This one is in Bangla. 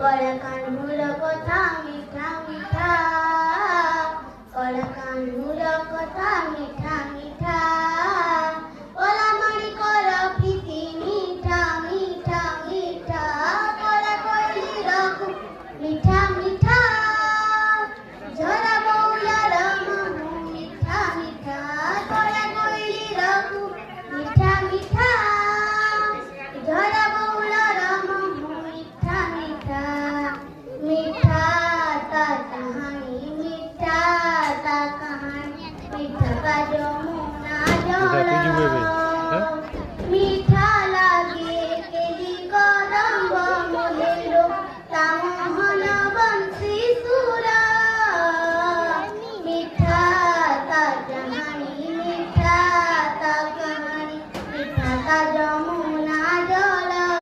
কলা কানমূল কথা মিঠা মিঠা, কলা কানমূল কথা মিঠা মিঠা, কলা মণি কর প্রীতি মিঠা মিঠা মিঠা, কলা কইলি রকম মিঠা মিঠা, ঝরা বউলার মহু মিঠা মিঠা, কলা কইলি রকম মিঠা মিঠা, ঝরা বউলার মহু মিঠা মিঠা, মিঠা তা कहानी मीठा ता कहानी मीठा का जमुना जल